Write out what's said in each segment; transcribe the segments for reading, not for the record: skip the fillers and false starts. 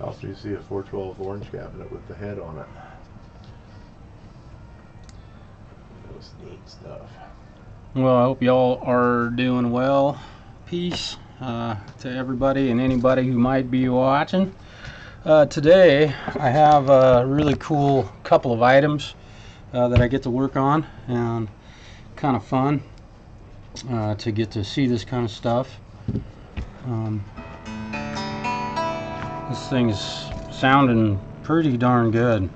Also, you see a 412 orange cabinet with the head on it. That was neat stuff. Well, I hope y'all are doing well. Peace to everybody and anybody who might be watching. Today I have a really cool couple of items that I get to work on, and kind of fun to get to see this kind of stuff. This thing's sounding pretty darn good.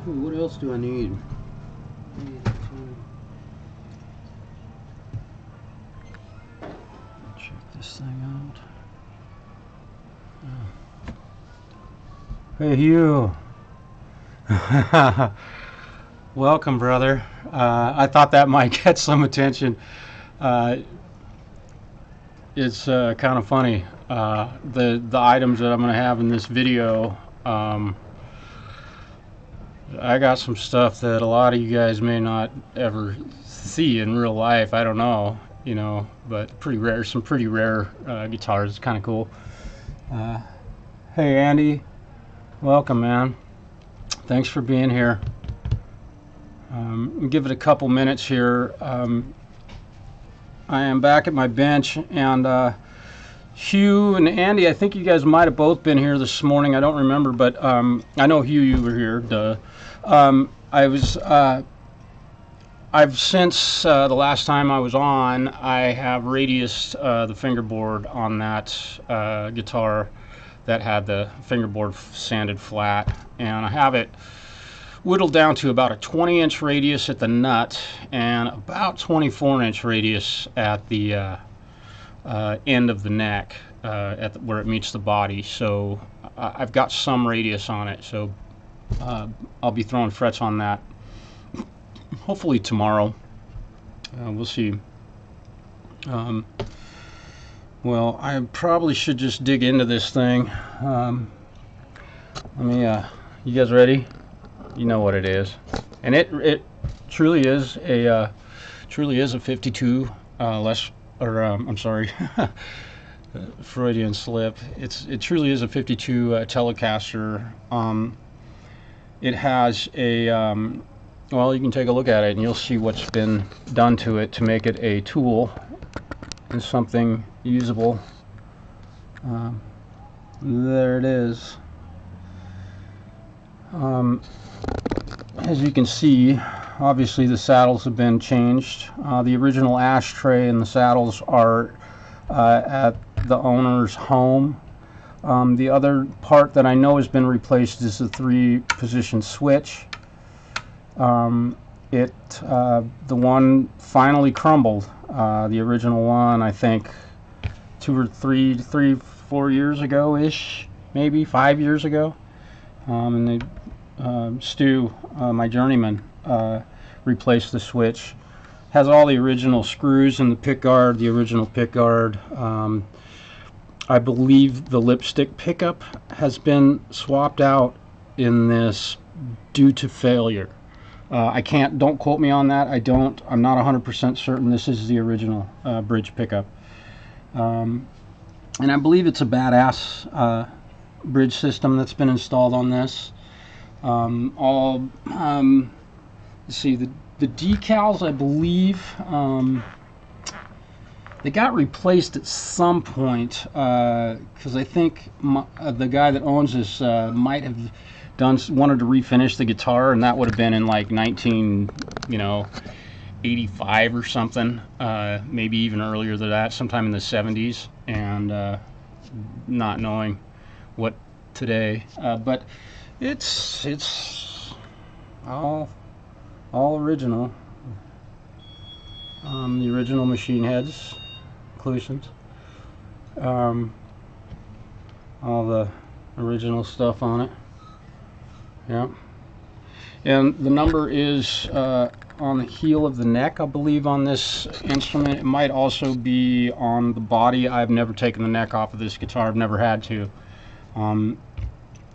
What else do I need? Check this thing out. Hey, Hugh. Welcome, brother. I thought that might get some attention. It's kind of funny. The items that I'm going to have in this video. I got some stuff that a lot of you guys may not ever see in real life. I don't know, you know, but pretty rare. Some pretty rare guitars. It's kind of cool. Hey, Andy. Welcome, man. Thanks for being here. Give it a couple minutes here. I am back at my bench, and Hugh and Andy, I think you guys might have both been here this morning. I don't remember, but I know Hugh, you were here. Duh. I've since the last time I was on, I have radiused the fingerboard on that guitar that had the fingerboard sanded flat, and I have it whittled down to about a 20-inch radius at the nut and about 24-inch radius at the end of the neck, where it meets the body. So I've got some radius on it, so I'll be throwing frets on that hopefully tomorrow. We'll see. Well, I probably should just dig into this thing. You guys ready? You know what it is, and it truly is a 52 I'm sorry, Freudian slip. It truly is a 52 Telecaster. It has a well, you can take a look at it and you'll see what's been done to it to make it a tool and something usable. There it is. As you can see, obviously the saddles have been changed. The original ashtray and the saddles are at the owner's home. The other part that I know has been replaced is the 3-position switch. The one finally crumbled. The original one, I think, 4 years ago-ish, maybe 5 years ago. And Stu, my journeyman, replaced the switch. Has all the original screws in the pickguard, the original pickguard. I believe the lipstick pickup has been swapped out in this due to failure. Don't quote me on that. I'm not 100% certain this is the original bridge pickup. And I believe it's a badass bridge system that's been installed on this. Let's see, the decals, I believe, they got replaced at some point, because I think the guy that owns this might have wanted to refinish the guitar, and that would have been in like 1985 or something, maybe even earlier than that, sometime in the 70s, and not knowing what today, but it's all original. The original machine heads, inclusions, all the original stuff on it. Yeah, and the number is on the heel of the neck, I believe, on this instrument. It might also be on the body. I've never taken the neck off of this guitar. I've never had to.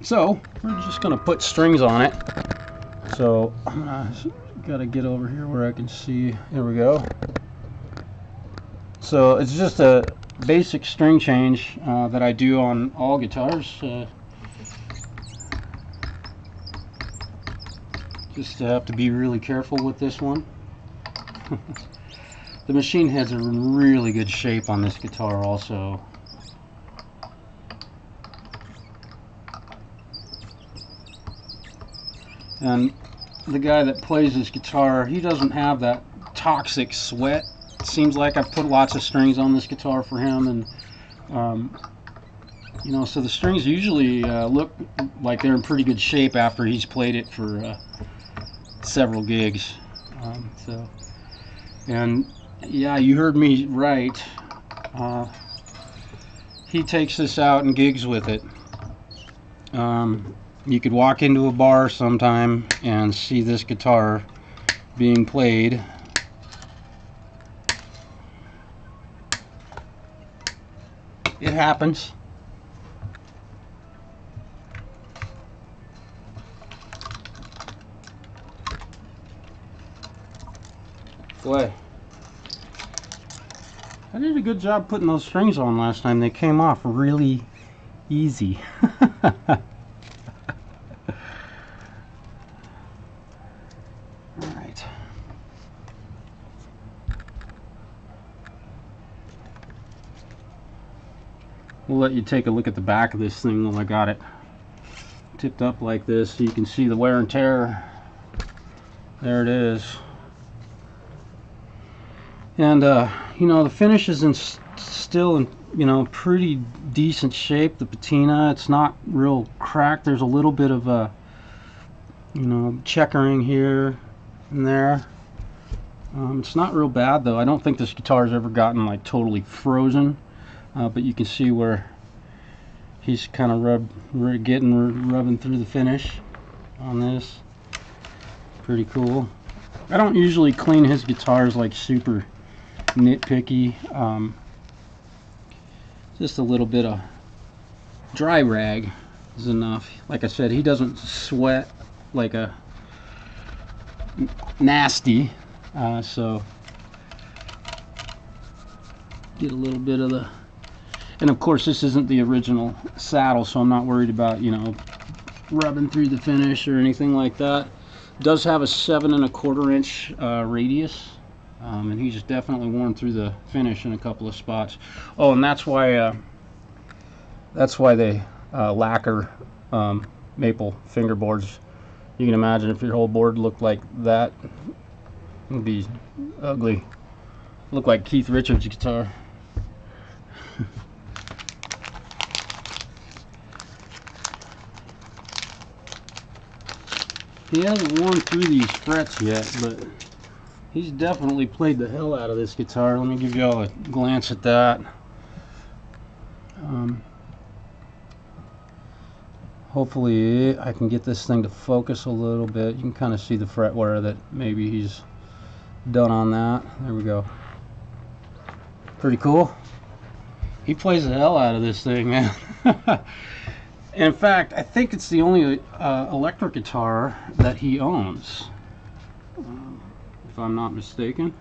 So we're just gonna put strings on it. So I'm gotta get over here where I can see. There we go. So it's just a basic string change that I do on all guitars. Just have to be really careful with this one. The machine heads are in really good shape on this guitar also. And the guy that plays this guitar, he doesn't have that toxic sweat. It seems like I've put lots of strings on this guitar for him, and you know, so the strings usually look like they're in pretty good shape after he's played it for several gigs. And yeah, you heard me right. He takes this out and gigs with it. You could walk into a bar sometime and see this guitar being played. It happens. Boy, I did a good job putting those strings on last time. They came off really easy. Alright. We'll let you take a look at the back of this thing while I got it tipped up like this so you can see the wear and tear. There it is. And you know, the finish is still in, you know, pretty decent shape. The patina, it's not real cracked. There's a little bit of you know, checkering here and there. It's not real bad though. I don't think this guitar's ever gotten like totally frozen, but you can see where he's kind of rubbing through the finish on this. Pretty cool. I don't usually clean his guitars like super nitpicky. Just a little bit of dry rag is enough. Like I said, he doesn't sweat like a nasty, so get a little bit of the, and of course this isn't the original saddle, so I'm not worried about, you know, rubbing through the finish or anything like that. It does have a 7 1/4 inch radius, and he's definitely worn through the finish in a couple of spots. Oh, and that's why they lacquer maple fingerboards. You can imagine if your whole board looked like that, it would be ugly. Look like Keith Richards' guitar. He hasn't worn through these frets yet, but he's definitely played the hell out of this guitar. Let me give you all a glance at that. Hopefully I can get this thing to focus a little bit. You can kind of see the fret wear that maybe he's done on that. There we go. Pretty cool. He plays the hell out of this thing, man. In fact, I think it's the only electric guitar that he owns, if I'm not mistaken.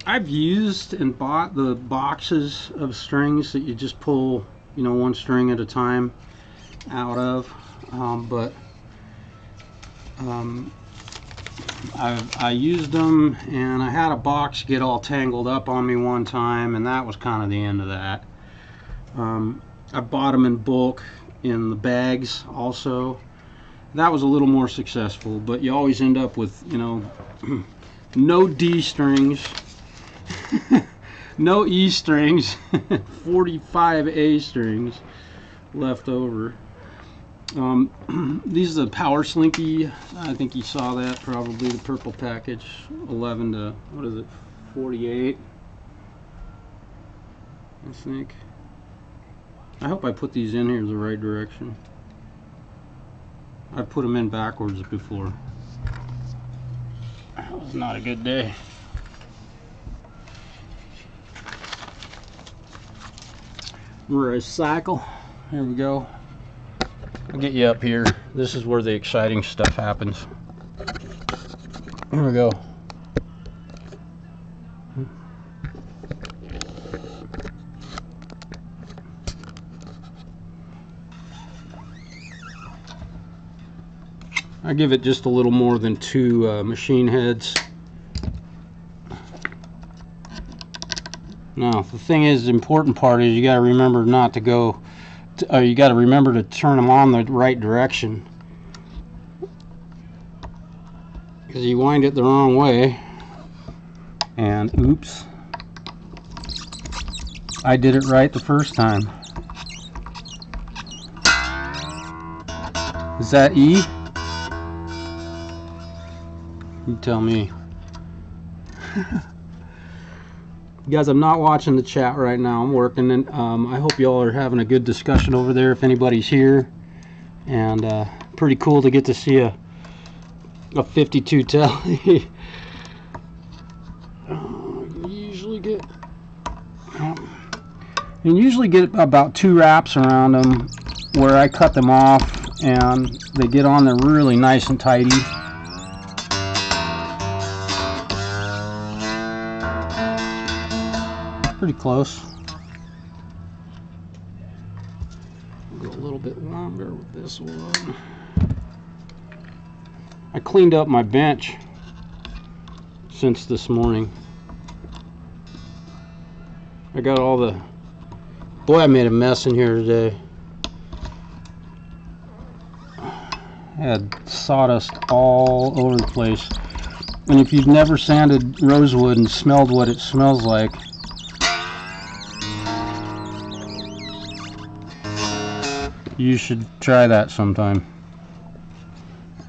I've used and bought the boxes of strings that you just pull, you know, one string at a time out of, but I used them, and I had a box get all tangled up on me one time, and that was kind of the end of that. I bought them in bulk in the bags also, That was a little more successful, but you always end up with, you know, no D strings, no E strings, 45 A strings left over. These are the Power Slinky. I think you saw that probably, the purple package, 11 to, what is it, 48, I think. I hope I put these in here the right direction. I put them in backwards before. That was not a good day. Recycle. Here we go. I'll get you up here. This is where the exciting stuff happens. Here we go. I give it just a little more than 2 machine heads. Now, the thing is, the important part is you got to remember not to go, you got to remember to turn them on the right direction. Because you wind it the wrong way, and oops, I did it right the first time. Is that E? You tell me. Guys, I'm not watching the chat right now. I'm working, and I hope y'all are having a good discussion over there if anybody's here. And pretty cool to get to see a 52 tele. You usually get about 2 wraps around them where I cut them off and they get on there really nice and tidy. Pretty close. Go a little bit longer with this one. I cleaned up my bench since this morning. I got all the... Boy, I made a mess in here today. I had sawdust all over the place. And if you've never sanded rosewood and smelled what it smells like, you should try that sometime.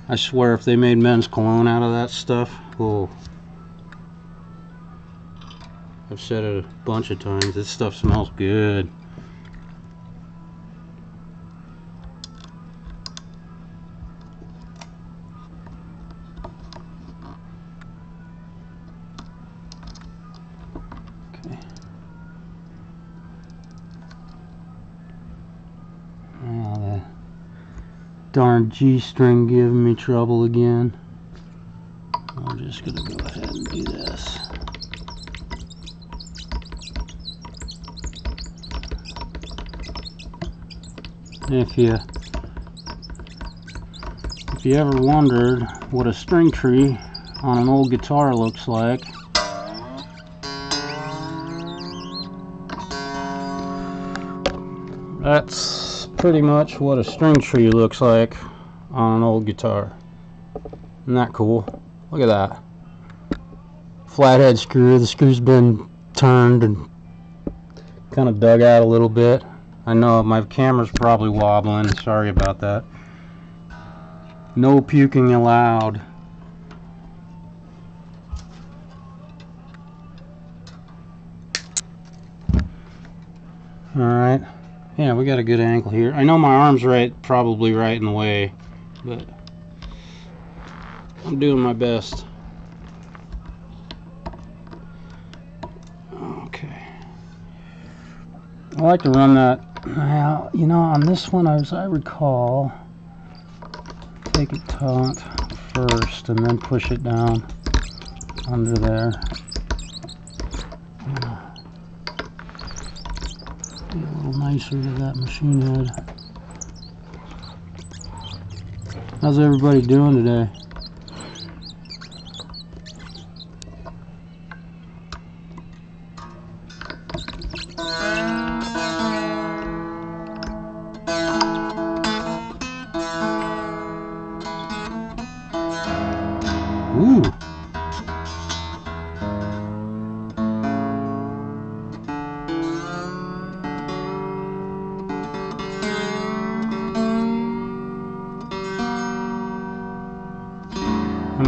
I swear if they made men's cologne out of that stuff, oh. I've said it a bunch of times, this stuff smells good. Okay. Now the darn G-string giving me trouble again. I'm just gonna go ahead and do this. If you ever wondered what a string tree on an old guitar looks like, that's pretty much what a string tree looks like on an old guitar. Isn't that cool? Look at that. Flathead screw. The screw's been turned and kind of dug out a little bit. I know my camera's probably wobbling. Sorry about that. No puking allowed. Alright. Yeah, we got a good angle here. I know my arm's probably right in the way, but I'm doing my best. Okay. I like to run that. Now, you know, on this one, as I recall, take it taut first and then push it down under there. Be a little nicer to that machine head. How's everybody doing today?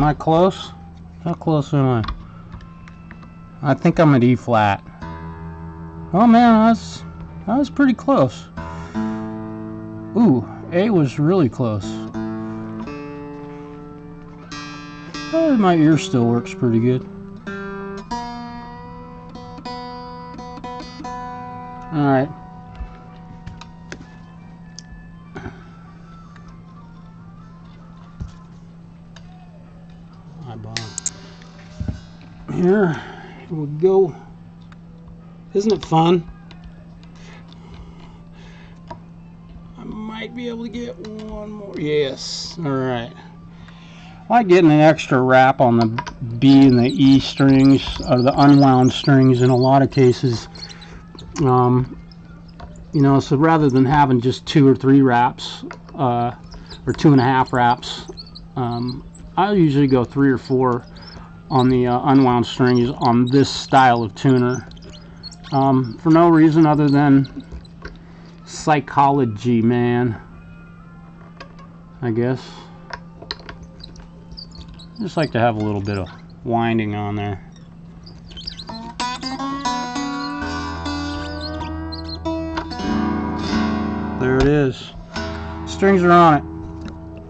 Am I close? How close am I? I think I'm at E flat. Oh man, that was pretty close. Ooh, A was really close. Oh, my ear still works pretty good. Alright. Here we go. Isn't it fun? I might be able to get one more. Yes. Alright. I like getting an extra wrap on the B and the E strings, or the unwound strings in a lot of cases. You know, so rather than having just 2 or 3 wraps, or 2.5 wraps, I usually go 3 or 4 on the unwound strings on this style of tuner, for no reason other than psychology, man. I guess I just like to have a little bit of winding on there. There it is. Strings are on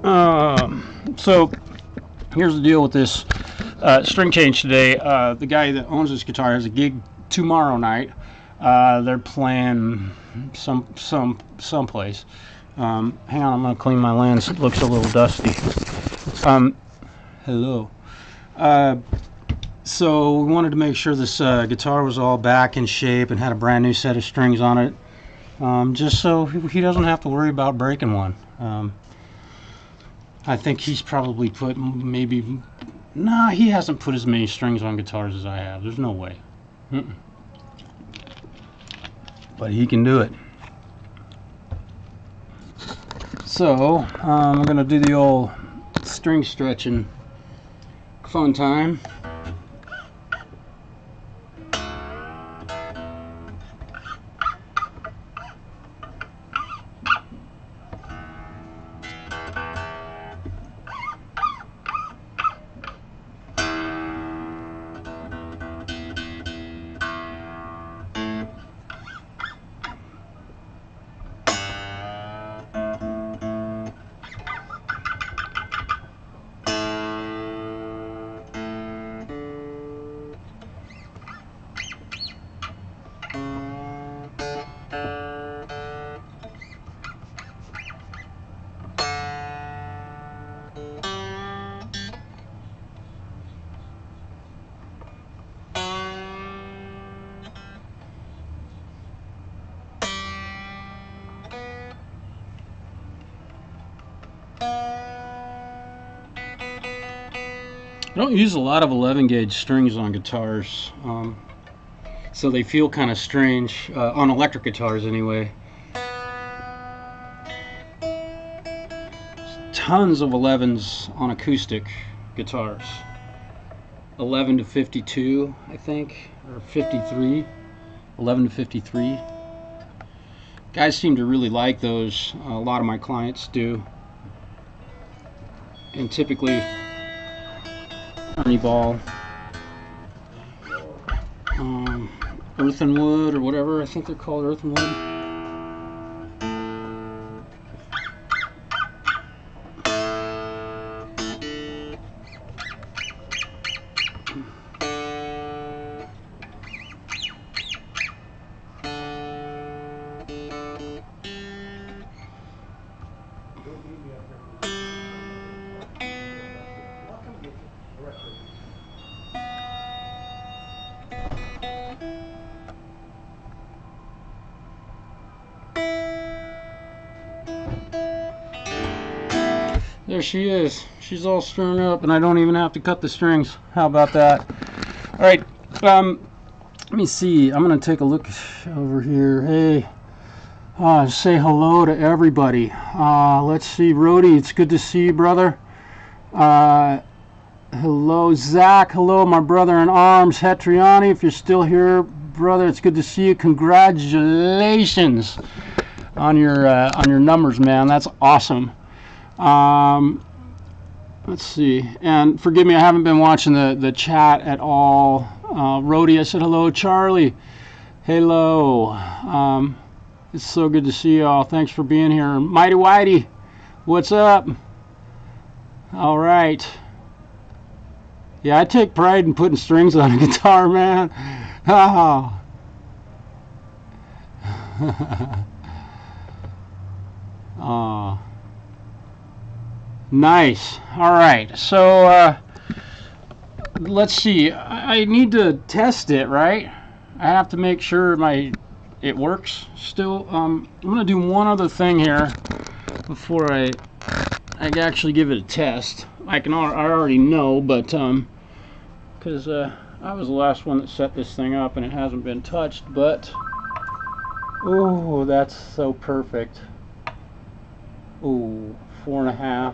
it. So here's the deal with this string change today. The guy that owns this guitar has a gig tomorrow night. They're playing someplace. Hang on, I'm gonna clean my lens. It looks a little dusty. Hello. So we wanted to make sure this guitar was all back in shape and had a brand new set of strings on it. Just so he doesn't have to worry about breaking one. I think he's probably put maybe... Nah, he hasn't put as many strings on guitars as I have. There's no way. But he can do it. So, I'm going to do the old string stretching fun time. I don't use a lot of 11 gauge strings on guitars, so they feel kind of strange, on electric guitars anyway. Tons of 11s on acoustic guitars. 11 to 52, I think, or 53. 11 to 53. Guys seem to really like those. A lot of my clients do. And typically Ernie Ball, Earth and Wood, or whatever, I think they're called, Earth and Wood. There she is. She's all strung up, and I don't even have to cut the strings. How about that? All right. Let me see. I'm gonna take a look over here. Hey, say hello to everybody. Let's see, Rhodey. It's good to see you, brother. Hello, Zach. Hello, my brother in arms, Hetriani. If you're still here, brother, it's good to see you. Congratulations on your numbers, man. That's awesome. Let's see. And forgive me, I haven't been watching the chat at all. Rhodey, I said hello. Charlie, hello. It's so good to see you all. Thanks for being here. Mighty Whitey, what's up? All right. Yeah, I take pride in putting strings on a guitar, man. Oh. Oh. Nice. All right. So let's see. I need to test it, right? I have to make sure it works still. I'm gonna do one other thing here before I actually give it a test. I already know, but because I was the last one that set this thing up and it hasn't been touched. But oh, that's so perfect. Oh, 4.5.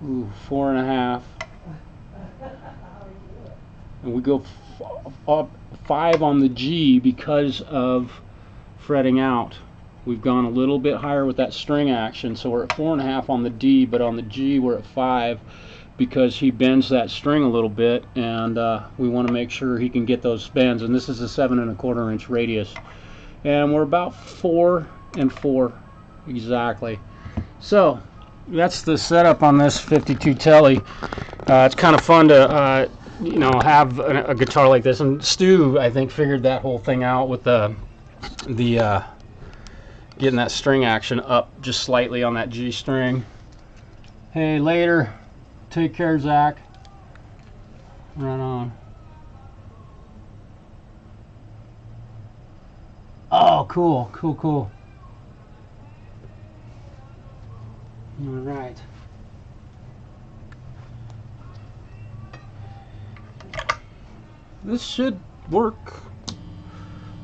Ooh, 4.5. And we go up 5 on the G because of fretting out. We've gone a little bit higher with that string action, so we're at 4.5 on the D, but on the G we're at 5 because he bends that string a little bit, and we want to make sure he can get those bends. And this is a 7.25 inch radius, and we're about 4 and 4 exactly. So that's the setup on this 52 Tele. It's kind of fun to you know, have a guitar like this, and Stu, I think, figured that whole thing out with the getting that string action up just slightly on that G string. Hey, later. Take care, Zach. Right on. Oh, cool, cool, cool. All right. This should work.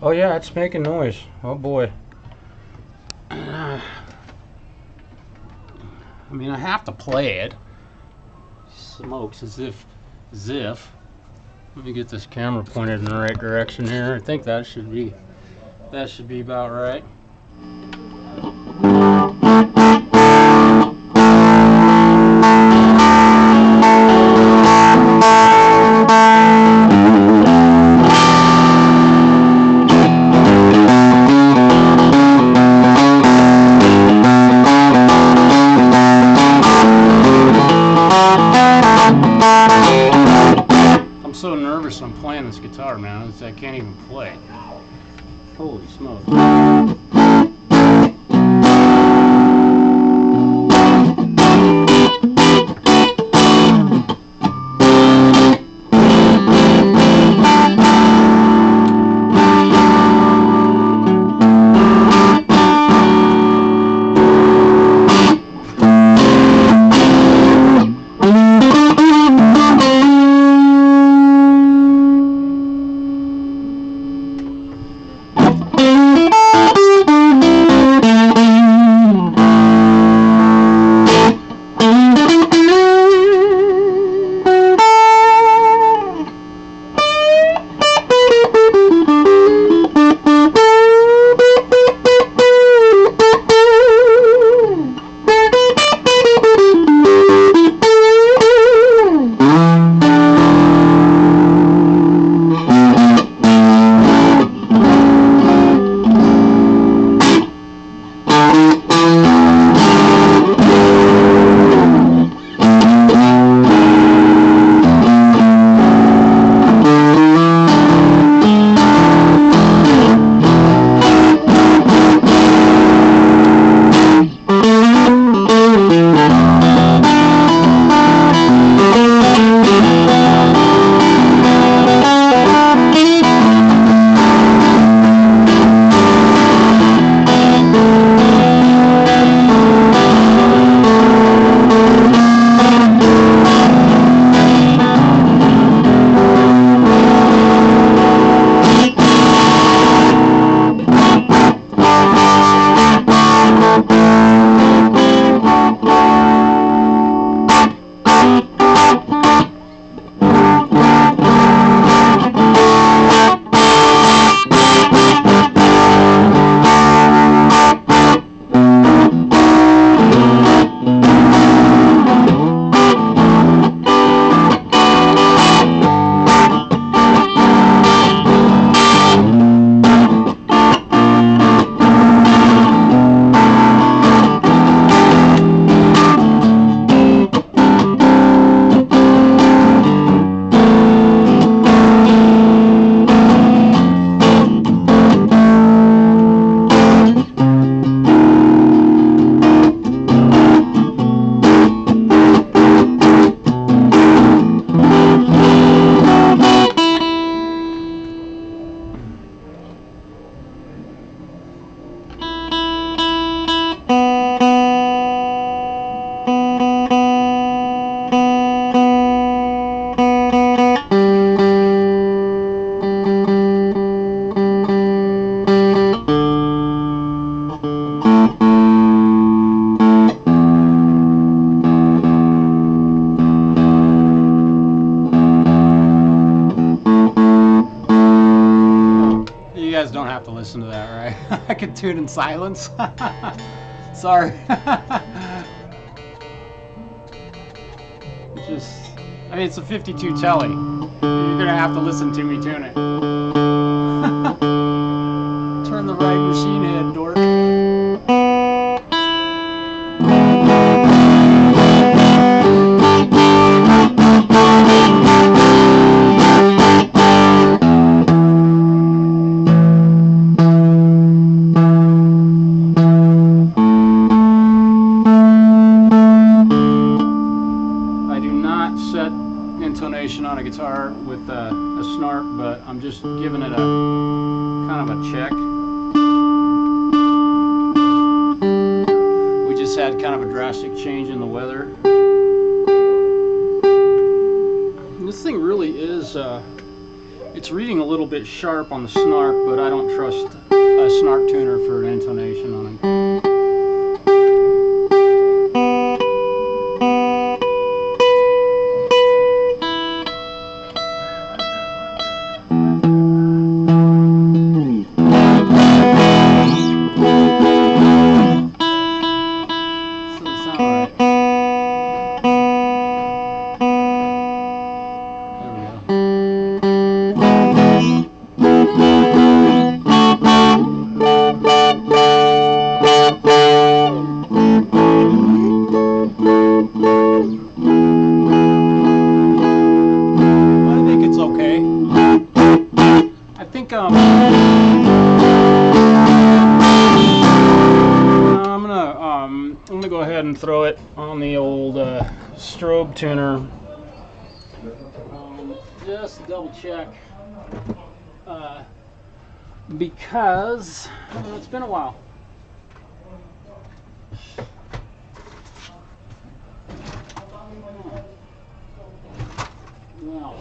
Oh yeah, it's making noise. Oh boy. I mean, I have to play it. Smokes, as if. Let me get this camera pointed in the right direction here. I think that should be about right. I'm playing this guitar, man. I can't even play. Holy smokes. have to listen to that, right? I could tune in silence. Sorry. I mean, it's a 52 Tele. You're gonna have to listen to me tune it. Turn the right machine head, dork. Intonation on a guitar with a snark, but I'm just giving it a kind of a check. We just had kind of a drastic change in the weather. And this thing really is, it's reading a little bit sharp on the snark, but I don't trust a snark tuner for an intonation on it. I'm gonna go ahead and throw it on the old strobe tuner, just to double check, because it's been a while. Well,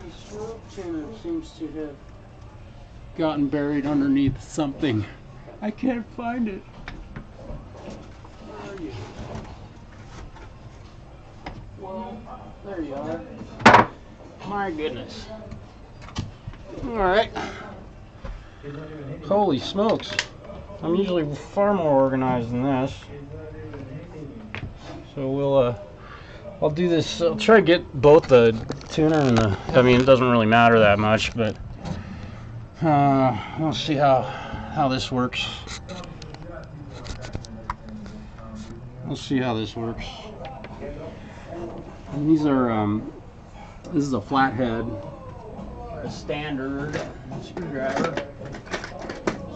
the strobe tuner seems to have gotten buried underneath something. I can't find it. Where are you? Well, there you are. My goodness. Alright. Holy smokes. I'm usually far more organized than this. So we'll, I'll do this, I'll try to get both the tuner and the, I mean, it doesn't really matter that much, but we'll see how this works. We'll see how this works. And these are, this is a flathead, a standard screwdriver.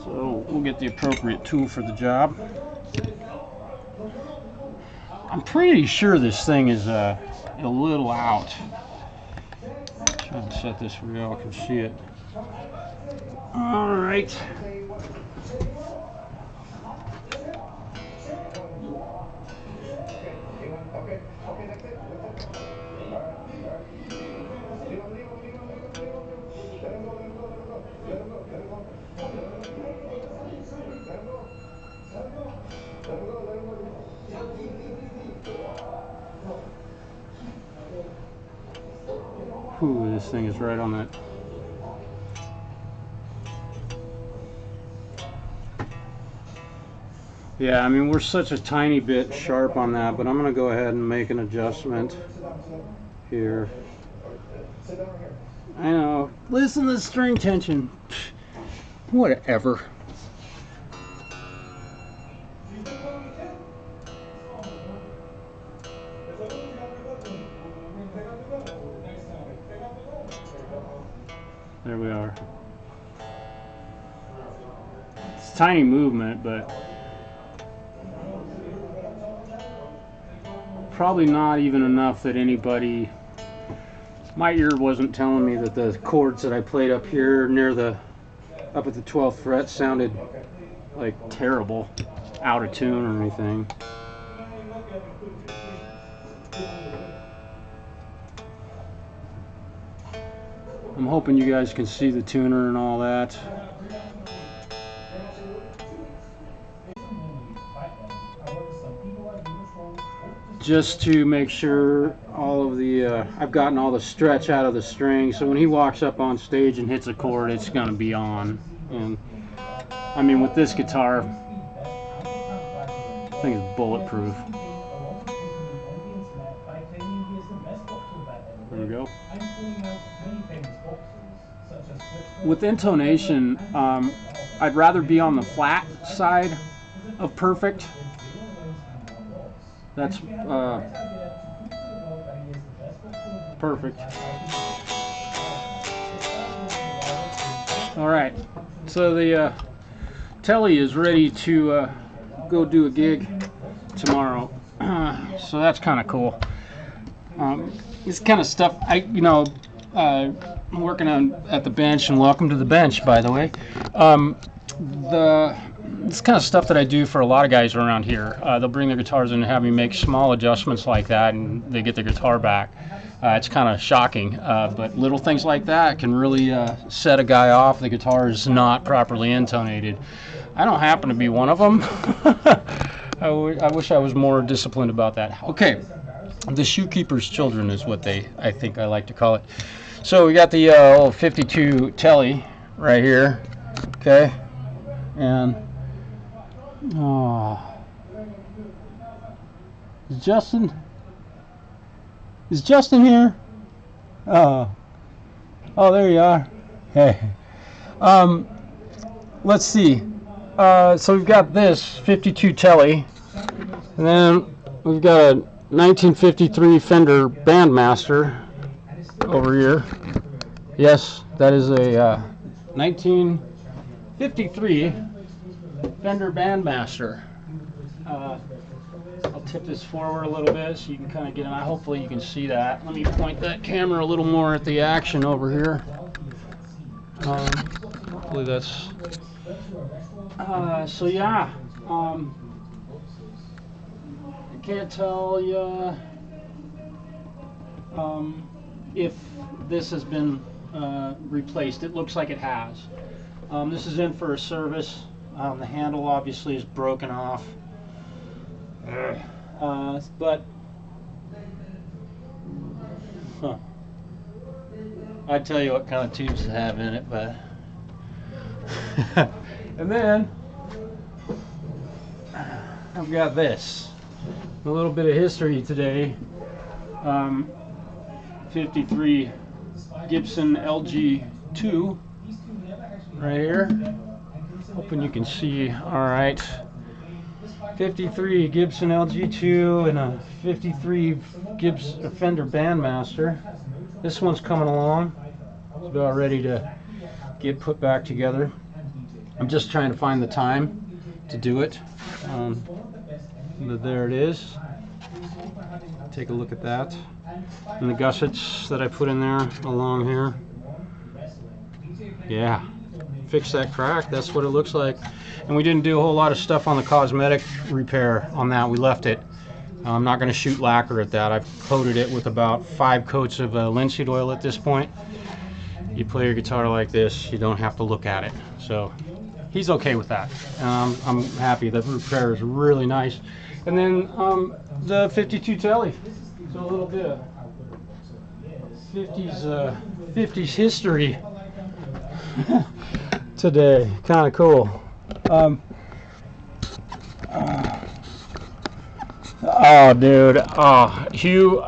So we'll get the appropriate tool for the job. I'm pretty sure this thing is a little out. Try and set this where y'all can see it. All right. Ooh, this thing is right on that. Yeah, I mean, we're such a tiny bit sharp on that, but I'm going to go ahead and make an adjustment here. I know. Listen to the string tension. Whatever. There we are. It's a tiny movement, but probably not even enough that anybody, my ear wasn't telling me that the chords that I played up here near the, up at the 12th fret sounded like terrible, out of tune or anything. I'm hoping you guys can see the tuner and all that. Just to make sure all of the I've gotten all the stretch out of the string, so when he walks up on stage and hits a chord, it's going to be on. And I mean, with this guitar, I think it's bulletproof. There we go. With Intonation, I'd rather be on the flat side of perfect. That's perfect. All right, so the Tele is ready to go do a gig tomorrow, so that's kind of cool. This kind of stuff, I'm working on at the bench, and welcome to the bench, by the way. This kind of stuff that I do for a lot of guys around here. They'll bring their guitars in and have me make small adjustments like that, and they get their guitar back. It's kind of shocking, but little things like that can really set a guy off. The guitar is not properly intonated. I don't happen to be one of them. I wish I was more disciplined about that. Okay, the shoekeeper's children is what I think I like to call it. So we got the old 52 Tele right here, okay, and is Justin here? Oh, there you are. Hey, let's see. So we've got this 52 Tele, and then we've got a 1953 Fender Bandmaster over here. Yes, that is a 1953 Fender Bandmaster. I'll tip this forward a little bit so you can kind of get an eye. Hopefully you can see that. Let me point that camera a little more at the action over here. Hopefully that's... so yeah, I can't tell you if this has been replaced. It looks like it has. This is in for a service. The handle obviously is broken off, but I'd tell you what kind of tubes to have in it, but and then I've got this, a little bit of history today. 53 Gibson LG2 right here. Hoping you can see. All right, 53 Gibson LG2 and a 53 Gibson Fender Bandmaster. This one's coming along. It's about ready to get put back together. I'm just trying to find the time to do it. But there it is. Take a look at that. And the gussets that I put in there along here. Yeah, fix that crack. That's what it looks like. And we didn't do a whole lot of stuff on the cosmetic repair on that. We left it. I'm not going to shoot lacquer at that. I've coated it with about 5 coats of linseed oil at this point. You play your guitar like this, you don't have to look at it. So he's okay with that. I'm happy. The repair is really nice. And then the 52 Tele. So a little bit of 50s history today. Kind of cool. Oh, dude. Oh, Hugh.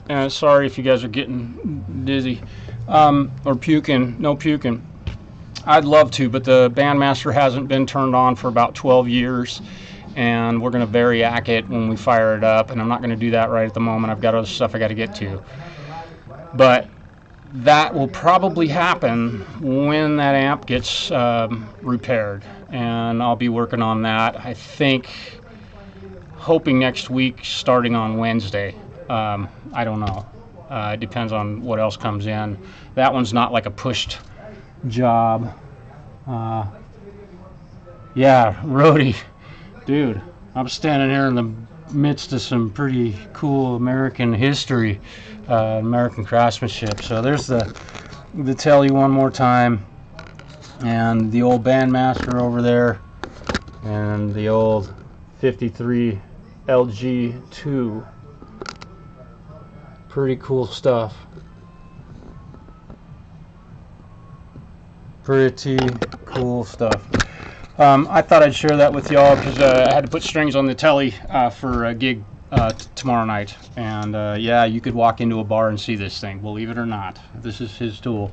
And sorry if you guys are getting dizzy or puking. No puking. I'd love to, but the Bandmaster hasn't been turned on for about 12 years. And we're going to variac it when we fire it up, and I'm not going to do that right at the moment. I've got other stuff I got to get to. But that will probably happen when that amp gets repaired, and I'll be working on that, I think, hoping next week, starting on Wednesday. I don't know. It depends on what else comes in. That one's not like a pushed job. Yeah, roadie. Dude, I'm standing here in the midst of some pretty cool American history, American craftsmanship. So there's the Tele one more time, and the old Bandmaster over there, and the old 53 LG2. Pretty cool stuff. Pretty cool stuff. I thought I'd share that with y'all because I had to put strings on the telly for a gig tomorrow night. And yeah, you could walk into a bar and see this thing, believe it or not. This is his tool.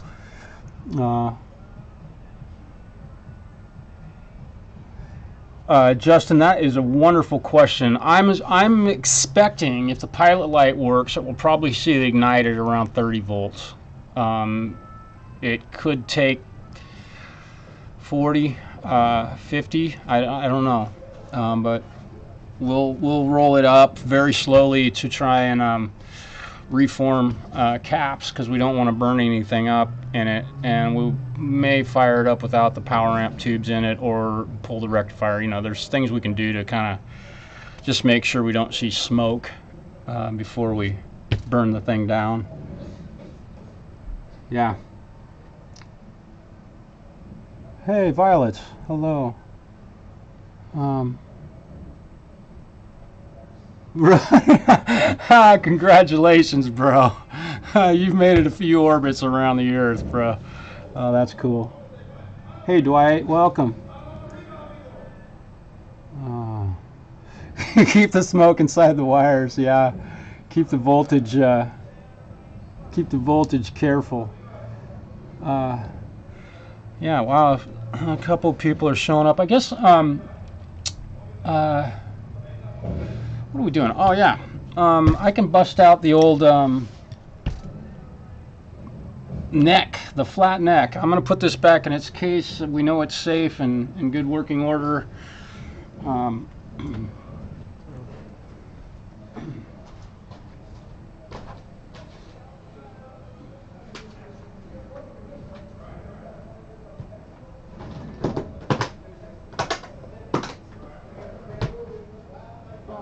Justin, that is a wonderful question. I'm expecting, if the pilot light works, it will probably see it ignited around 30 volts. It could take 40, 50. I don't know, but we'll roll it up very slowly to try and reform caps because we don't want to burn anything up in it, and we may fire it up without the power amp tubes in it or pull the rectifier. You know, there's things we can do to kind of just make sure we don't see smoke before we burn the thing down. Yeah. Hey, Violet. Hello. Congratulations, bro. You've made it a few orbits around the Earth, bro. Oh, that's cool. Hey, Dwight. Welcome. Oh. Keep the smoke inside the wires. Yeah. Keep the voltage. Keep the voltage careful. Yeah. Wow. A couple people are showing up. I guess. What are we doing? Oh yeah, I can bust out the old neck, the flat neck. I'm gonna put this back in its case. We know it's safe and in good working order.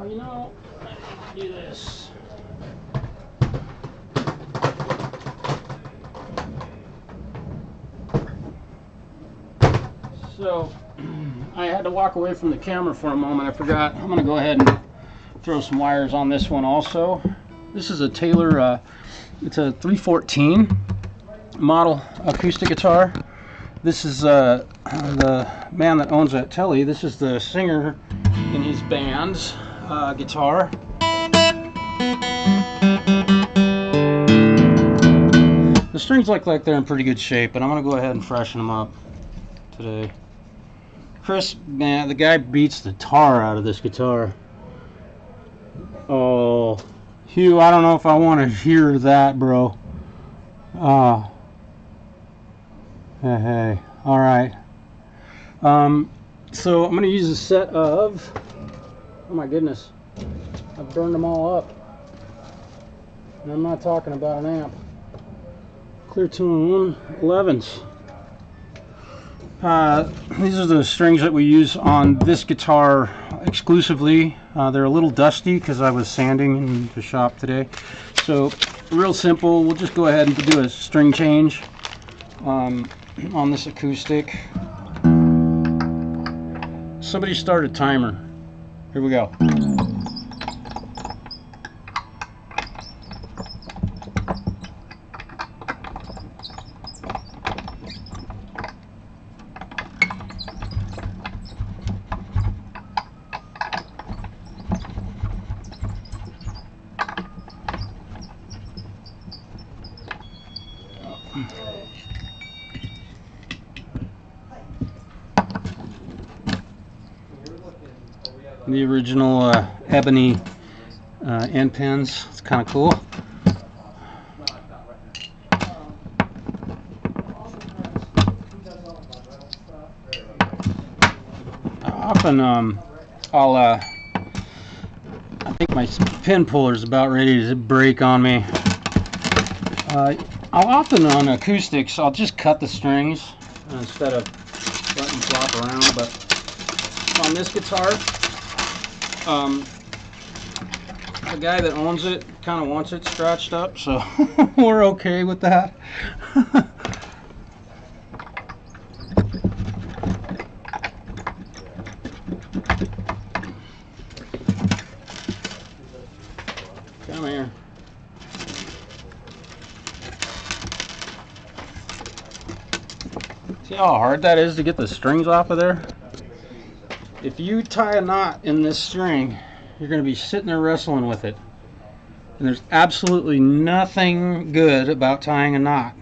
You know, I do this. So, I had to walk away from the camera for a moment. I forgot. I'm going to go ahead and throw some wires on this one also. This is a Taylor, it's a 314 model acoustic guitar. This is the man that owns that Tele. This is the singer in his band's guitar. The strings look like they're in pretty good shape, but I'm going to go ahead and freshen them up today. Chris, man, the guy beats the tar out of this guitar. Oh, Hugh, I don't know if I want to hear that, bro. Hey, all right. So I'm going to use a set of, oh my goodness, I've burned them all up. And I'm not talking about an amp. Clear Tone 11s. These are the strings that we use on this guitar exclusively. They're a little dusty because I was sanding in the shop today. So real simple, we'll just go ahead and do a string change on this acoustic. Somebody start a timer. Here we go. The original ebony end pins. It's kind of cool. Often I think my pin puller is about ready to break on me. I'll often on acoustics I'll just cut the strings instead of letting them flop around, but on this guitar the guy that owns it kind of wants it scratched up, so we're okay with that. Come here. See how hard that is to get the strings off of there? If you tie a knot in this string, you're going to be sitting there wrestling with it. And there's absolutely nothing good about tying a knot.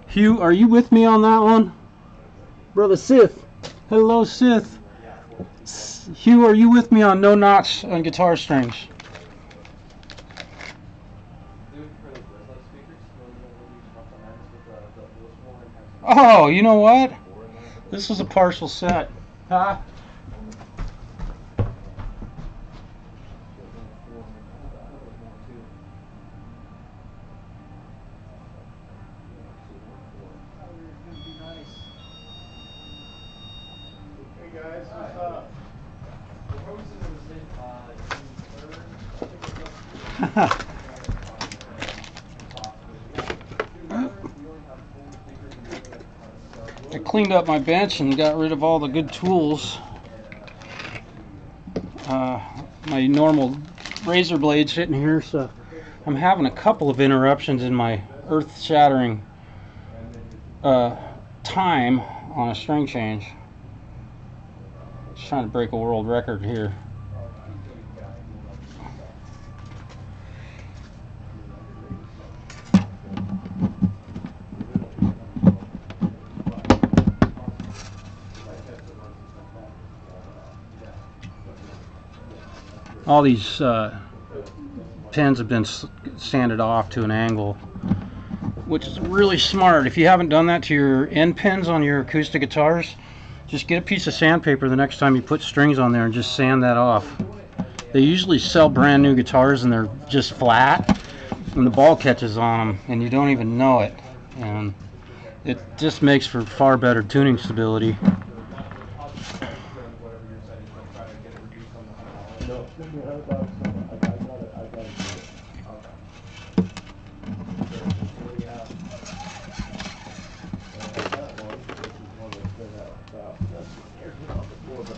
Hugh, are you with me on that one? Brother Sith. Hello, Sith. Hugh, are you with me on no knots on guitar strings? Oh, you know what? This was a partial set. Huh? Hey guys, what's up? I cleaned up my bench and got rid of all the good tools. My normal razor blade sitting here, so I'm having a couple of interruptions in my earth-shattering time on a string change. Just trying to break a world record here. All these pins have been sanded off to an angle, which is really smart. If you haven't done that to your end pins on your acoustic guitars, just get a piece of sandpaper the next time you put strings on there and just sand that off. They usually sell brand new guitars and they're just flat and the ball catches on them and you don't even know it, and it just makes for far better tuning stability.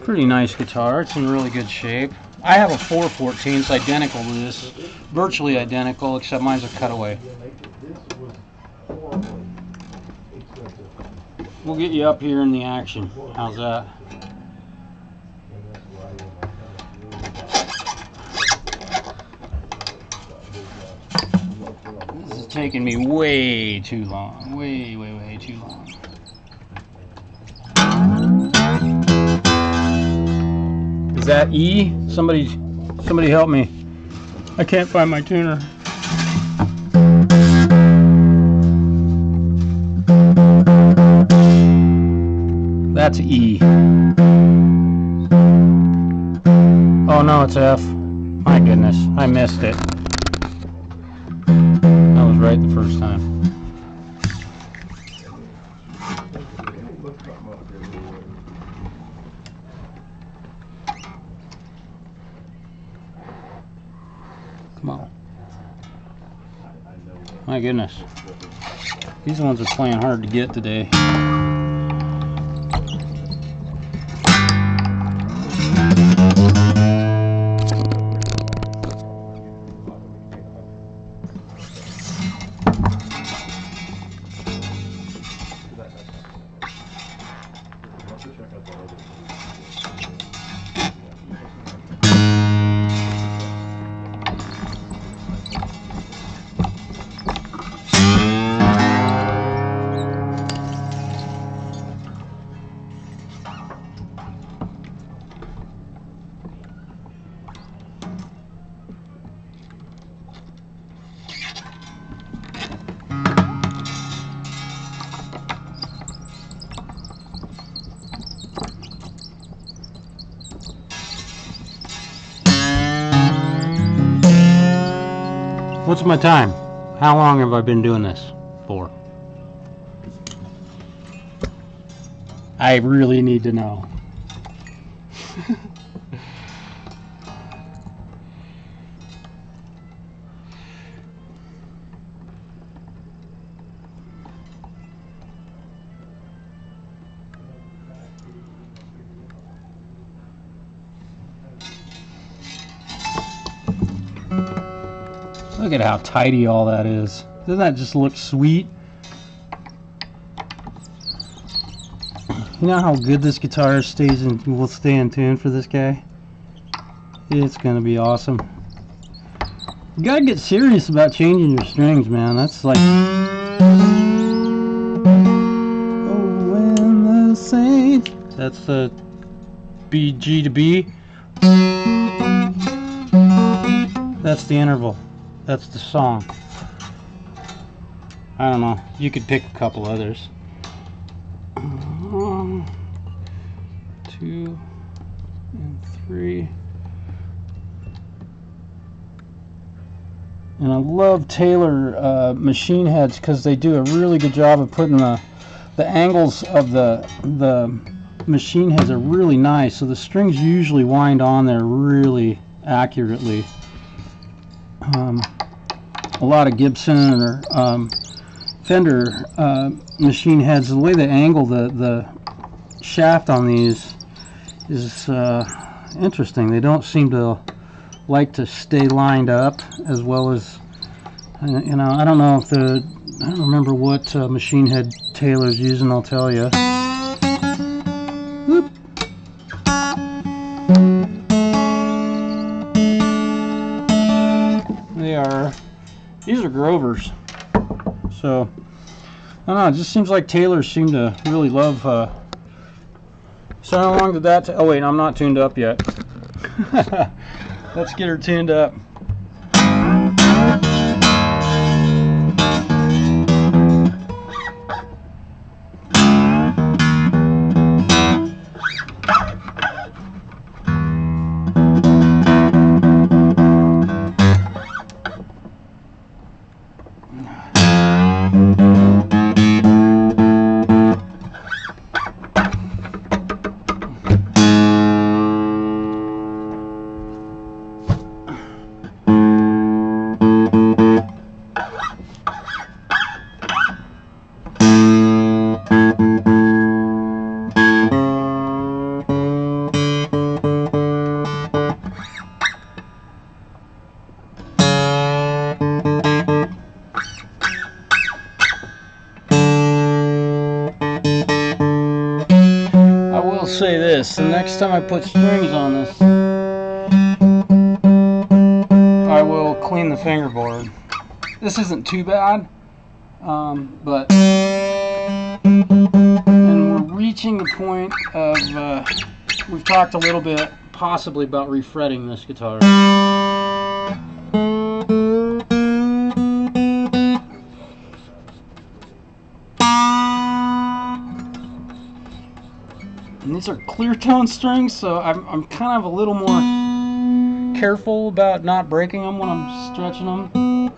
Pretty nice guitar. It's in really good shape. I have a 414. It's identical to this, virtually identical, except mine's a cutaway. We'll get you up here in the action. How's that? This is taking me way too long. Way too long. Is that E? Somebody help me. I can't find my tuner. That's E. Oh no, it's F. My goodness, I missed it. I was right the first time. Come on. My goodness. These ones are playing hard to get today. What's my time? How long have I been doing this for? I really need to know. Look at how tidy all that is. Doesn't that just look sweet? You know how good this guitar stays and will stay in tune for this guy? It's gonna be awesome. You gotta get serious about changing your strings, man. That's like, oh, when the saints. That's the B, G to B. That's the interval. That's the song. I don't know. You could pick a couple others. 1, 2, and 3. And I love Taylor machine heads because they do a really good job of putting the angles of the machine heads are really nice. So the strings usually wind on there really accurately. A lot of Gibson or Fender machine heads, the way they angle the shaft on these is interesting. They don't seem to like to stay lined up as well as, you know, I don't know if I don't remember what machine head Taylor's using, I'll tell you. Whoop. These are Grovers. So, I don't know, it just seems like Taylors seem to really love, so how long did that oh wait, I'm not tuned up yet. Let's get her tuned up. Say this, the next time I put strings on this, I will clean the fingerboard. This isn't too bad, but and we're reaching the point of we've talked a little bit possibly about refretting this guitar. And these are clear tone strings, so I'm kind of a little more careful about not breaking them when I'm stretching them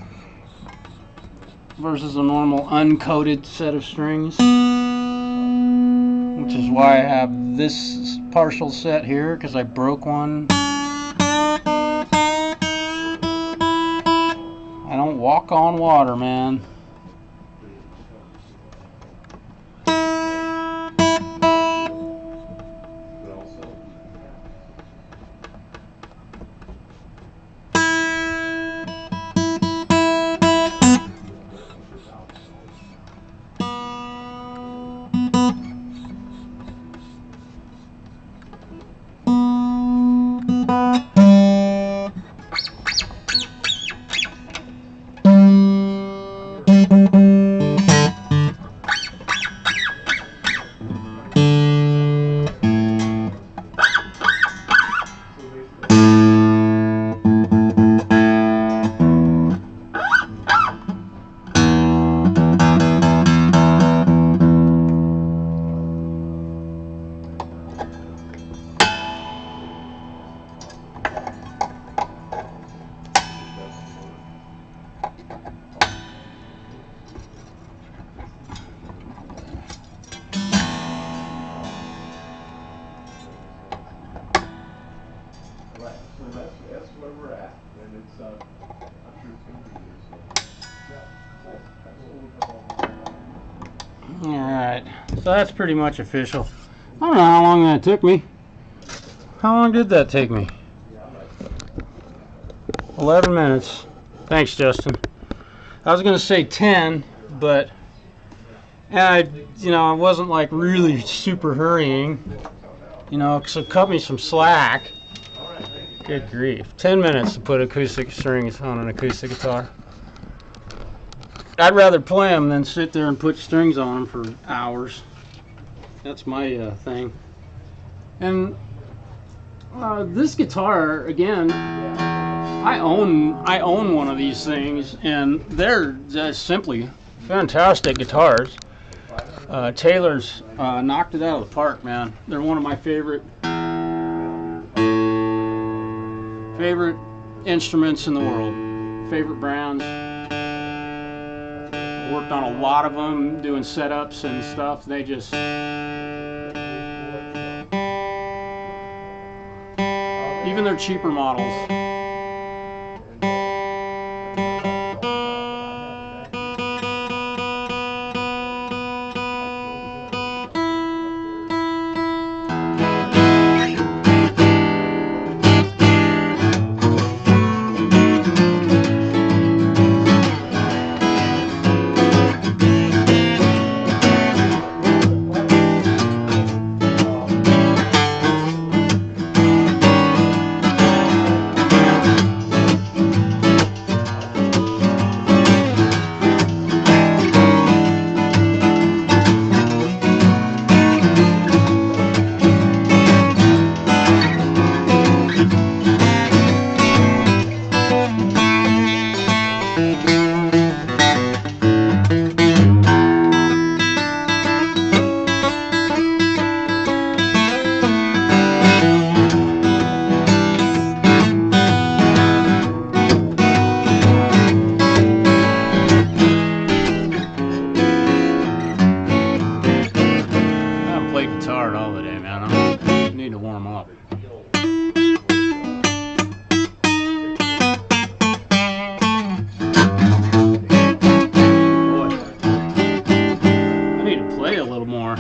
versus a normal uncoated set of strings, which is why I have this partial set here, because I broke one. I don't walk on water, man. Alright, so that's pretty much official. I don't know how long that took me. How long did that take me? 11 minutes. Thanks, Justin. I was gonna say 10, but I wasn't like really super hurrying, so cut me some slack. Good grief, 10 minutes to put acoustic strings on an acoustic guitar. I'd rather play them than sit there and put strings on them for hours. That's my thing. And this guitar, again, I own one of these things, and they're just simply fantastic guitars. Taylor's knocked it out of the park, man. They're one of my favorite instruments in the world. Favorite brands. Worked on a lot of them, doing setups and stuff. They just... even their cheaper models. All the day, man. I need to warm up. Boy, I need to play a little more.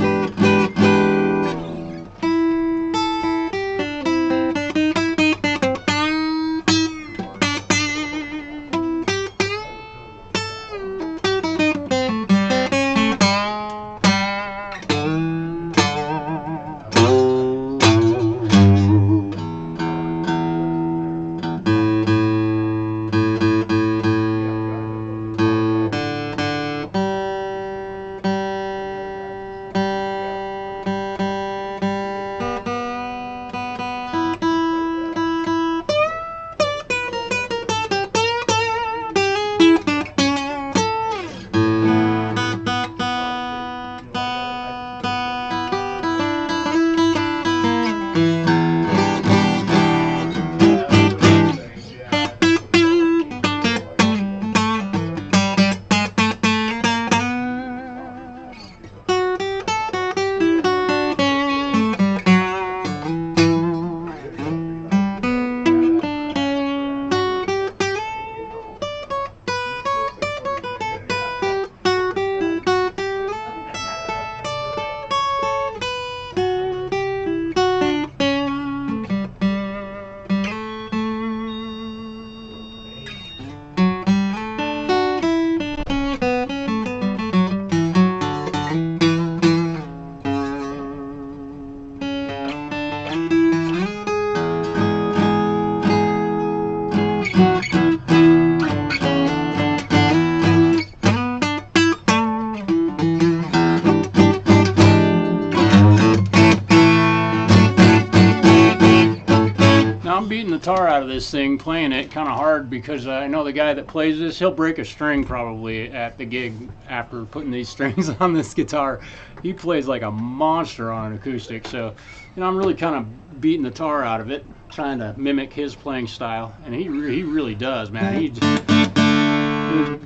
I'm beating the tar out of this thing, playing it kind of hard, because I know the guy that plays this, he'll break a string probably at the gig after putting these strings on this guitar. He plays like a monster on an acoustic, so I'm really kind of beating the tar out of it, trying to mimic his playing style, and he really does, man.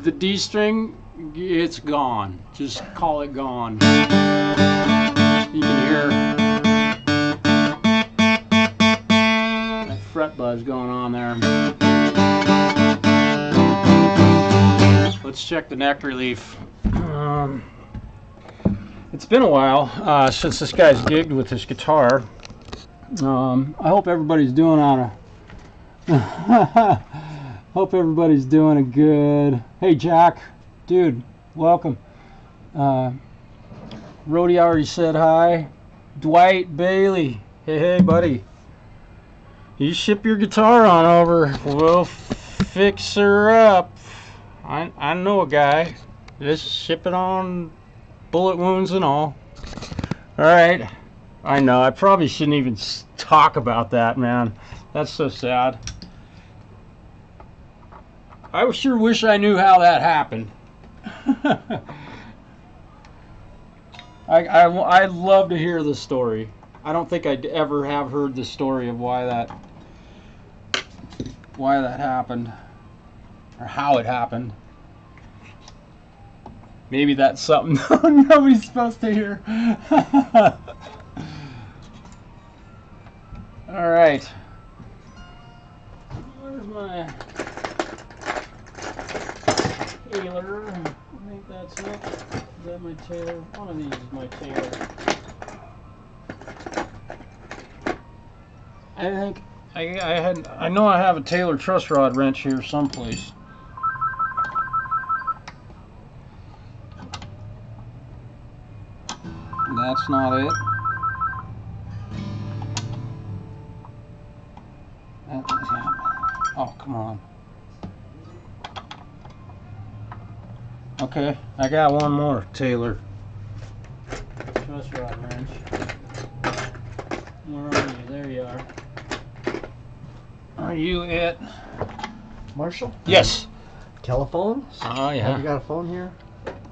The D string, it's gone. Just call it gone. You can hear fret buzz going on there. Let's check the neck relief. It's been a while since this guy's gigged with this guitar. I hope everybody's doing on a Hope everybody's doing good. Hey, Jack. Dude, welcome. Rhodey already said hi. Dwight Bailey. Hey, buddy. You ship your guitar on over. We'll fix her up. I know a guy. Just ship it on, bullet wounds and all. Alright. I know, I probably shouldn't even talk about that, man. That's so sad. I sure wish I knew how that happened. I'd love to hear the story. I don't think I'd ever have heard the story of why that happened, or how it happened. Maybe that's something nobody's supposed to hear. All right. Where's my Taylor? I think that's it. Is that my Taylor? One of these is my Taylor. I think I know I have a Taylor truss rod wrench here someplace. That's not it. Oh, come on. Okay, I got one more Taylor truss rod wrench. Where are you? There you are. Are you it? Marshall? Yes. Telephones? Oh, yeah. Have you got a phone here?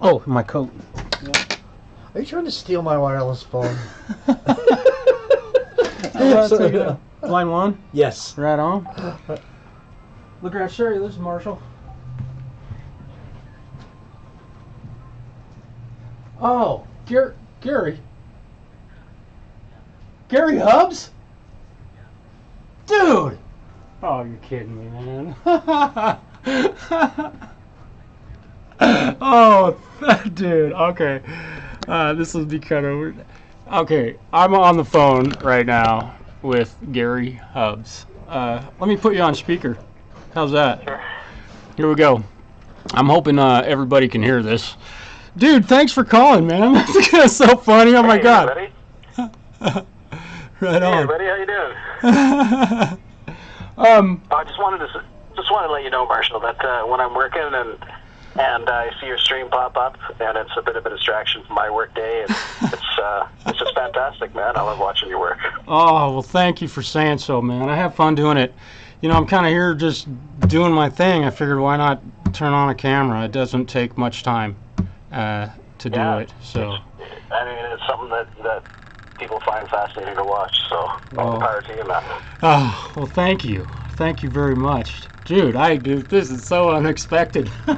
Oh, my coat. Yeah. Are you trying to steal my wireless phone? Line one? Yes. Right on. Look around, show you. This is Marshall. Oh, Gary. Gary Hubbs? Dude! Oh, you're kidding me, man. Oh, dude. Okay. This will be kind of weird. Okay, I'm on the phone right now with Gary Hubbs. Let me put you on speaker. How's that? Sure. Here we go. I'm hoping everybody can hear this. Dude, thanks for calling, man. That's so funny. Oh, my God. Everybody. Right on. Hey, everybody. How you doing? I just wanted to let you know, Marshall, that when I'm working and I see your stream pop up, and it's a bit of a distraction from my work day, it's just fantastic, man. I love watching your work. Oh, well, thank you for saying so, man. I have fun doing it. You know, I'm kind of here just doing my thing. I figured why not turn on a camera? It doesn't take much time to do it. So, I mean, it's something that people find fascinating to watch, so all the power to you, man. Oh, well, thank you. Thank you very much. Dude, this is so unexpected. I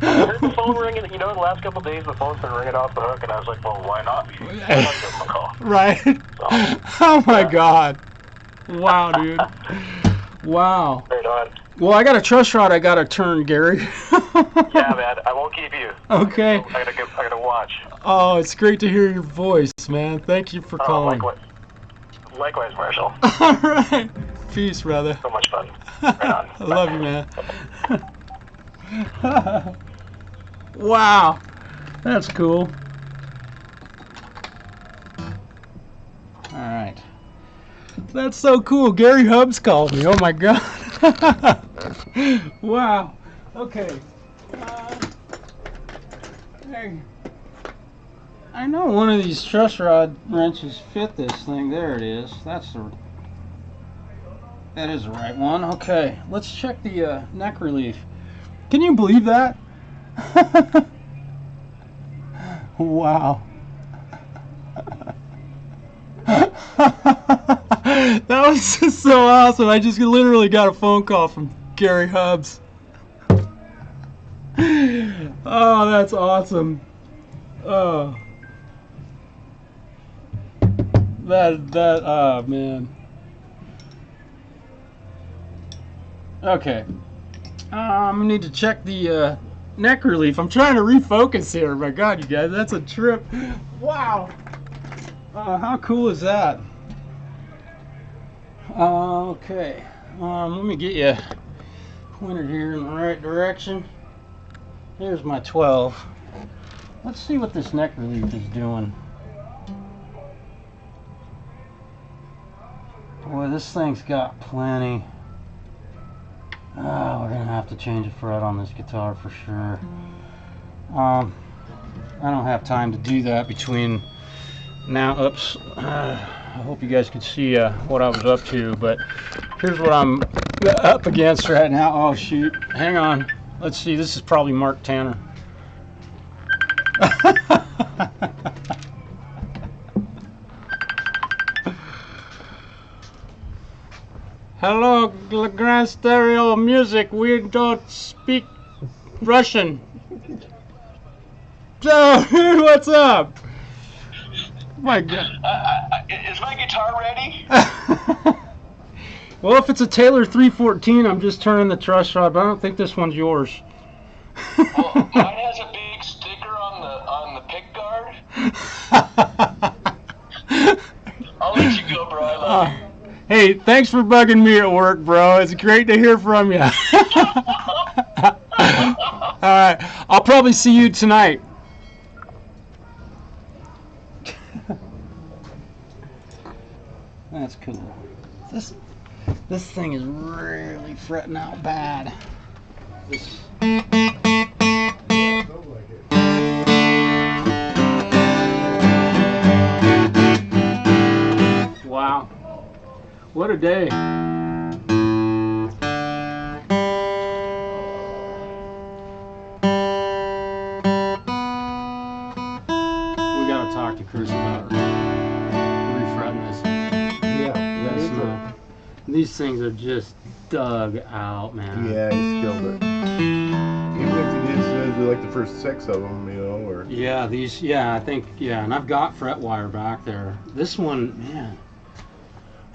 heard the phone ringing. You know, the last couple of days, the phone's been ringing off the hook, and I was like, well, why not? Why not give him a call? Right? So, oh, my God. Wow, dude. Wow. Right on. Well, I got a truss rod I got to turn, Gary. Yeah, man. I won't keep you. Okay. I gotta watch. Oh, it's great to hear your voice, man. Thank you for calling. Likewise, Marshall. All right. Peace, brother. So much fun. Right on. I love you, man. Wow. That's cool. All right. That's so cool. Gary Hubbs called me. Oh, my God. Wow. Okay. Hey. I know one of these truss rod wrenches fit this thing. There it is. That is the right one. Okay, let's check the neck relief. Can you believe that? Wow. That was just so awesome. I just literally got a phone call from Gary Hubbs. Oh, that's awesome. Oh. Oh, man. Okay. I'm gonna need to check the neck relief. I'm trying to refocus here. My God, you guys, that's a trip. Wow. How cool is that? Okay. Let me get you pointed here in the right direction. Here's my 12. Let's see what this neck relief is doing. Boy, this thing's got plenty. We're gonna have to change a fret on this guitar for sure. I don't have time to do that between now. Oops. I hope you guys could see what I was up to, but here's what I'm up against right now. Oh shoot, hang on. Let's see, this is probably Mark Tanner. Hello, Grand Stereo Music. We don't speak Russian. So, what's up? My God. Is my guitar ready? Well, if it's a Taylor 314, I'm just turning the truss rod, but I don't think this one's yours. Well, mine has a big sticker on the pick guard. I'll let you go, bro. I love you. Hey, thanks for bugging me at work, bro. It's great to hear from you. All right, I'll probably see you tonight. That's cool. This thing is really fretting out bad. This. Wow. What a day. We gotta talk to Chris about refretting this. Yeah, These things are just dug out, man. Yeah, he's killed it. Even if he did do like the first 6 of them, you know, or Yeah, I think, and I've got fret wire back there. This one, man.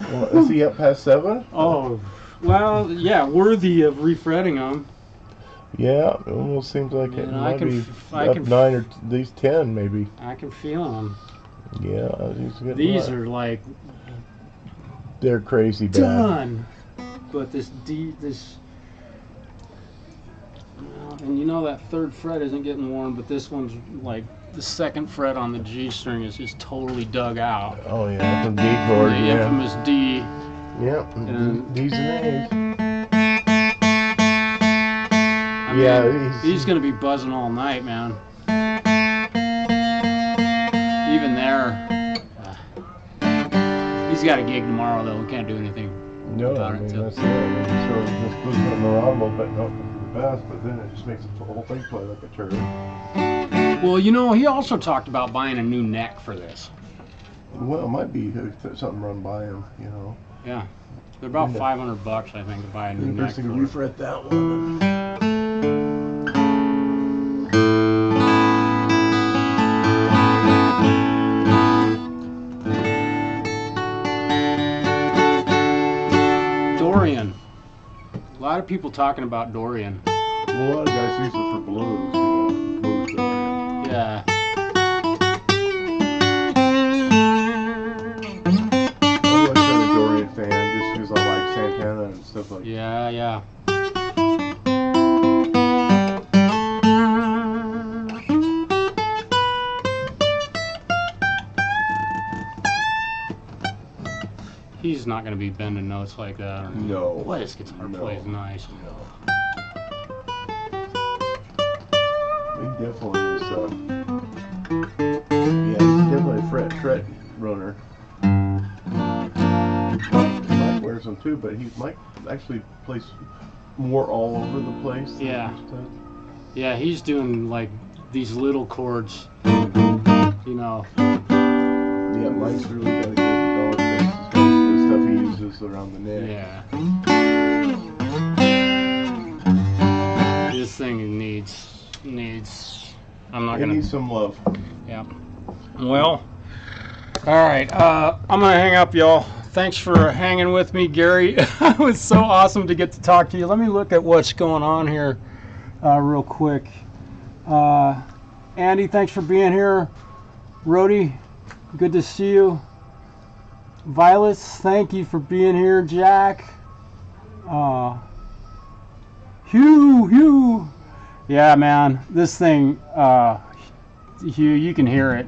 well, is he up past 7? Oh, well, yeah, worthy of refretting them. Yeah, it almost seems like it Man, might be I up can 9 or at least 10, maybe. I can feel them. Yeah, he's getting These hot. are like They're crazy bad. done. But this well, and you know that 3rd fret isn't getting worn, but this one's like the 2nd fret on the G string is just totally dug out. Oh yeah, from D chord. The Yeah. infamous D. Yep. And- D's and A's. I mean, Yeah, he's gonna be buzzing all night, man. Even there, he's got a gig tomorrow though. We can't do anything No, about I it mean till. that's it. I mean, so it just goes on around a little bit, not for the best, but then it just makes the whole thing play like a turd. Well, you know, he also talked about buying a new neck for this. Well, it might be if something run by him, you know. Yeah, they're about Yeah. $500, I think, to buy a new neck. First thing For it. refret that one. Dorian. A lot of people talking about Dorian. Well, a lot of guys use it for blues, you know, blues Dorian. Yeah. I'm always been a Dorian fan just because I like Santana and stuff like that. Yeah. He's not going to be bending notes like that. No. Boy, this guitar No. plays nice. He definitely is, yeah, he's definitely a fret runner. Mike wears them too, but Mike actually plays more all over the place. than Yeah. he does. Yeah, he's doing like these little chords, you know. Yeah, Mike's really got a good dog face. He's got the stuff he uses around the neck. Yeah. This thing needs. I'm not It gonna. needs some love. Yeah. Well. All right. I'm gonna hang up, y'all. Thanks for hanging with me, Gary. It was so awesome to get to talk to you. Let me look at what's going on here, real quick. Andy, thanks for being here. Rhodey, good to see you. Violets, thank you for being here. Jack, Hugh. Yeah, man, this thing, Hugh, you can hear it.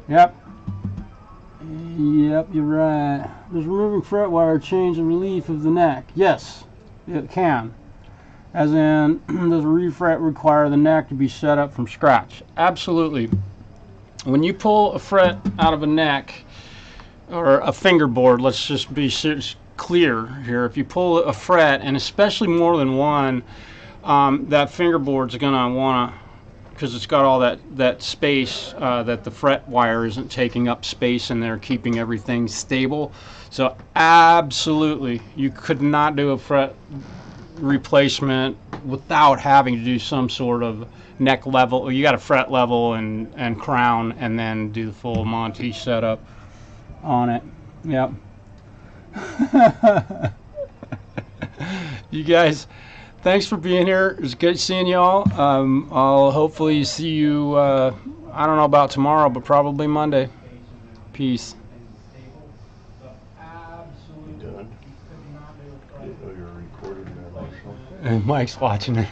Yep, you're right. Does removing fret wire change the relief of the neck? Yes, it can. As in, does a refret require the neck to be set up from scratch? Absolutely. When you pull a fret out of a neck, or a fingerboard, let's just be clear here. If you pull a fret, and especially more than one, that fingerboard's gonna wanna, because it's got all that space, that the fret wire isn't taking up space in there, keeping everything stable. So absolutely, you could not do a fret replacement without having to do some sort of neck level. You got to fret level and crown, and then do the full Monty setup on it. Yep. You guys, thanks for being here. It was good seeing y'all. I'll hopefully see you, I don't know about tomorrow, but probably Monday. Peace. You done? Didn't know you were recording that, Marshall. And Mike's watching it.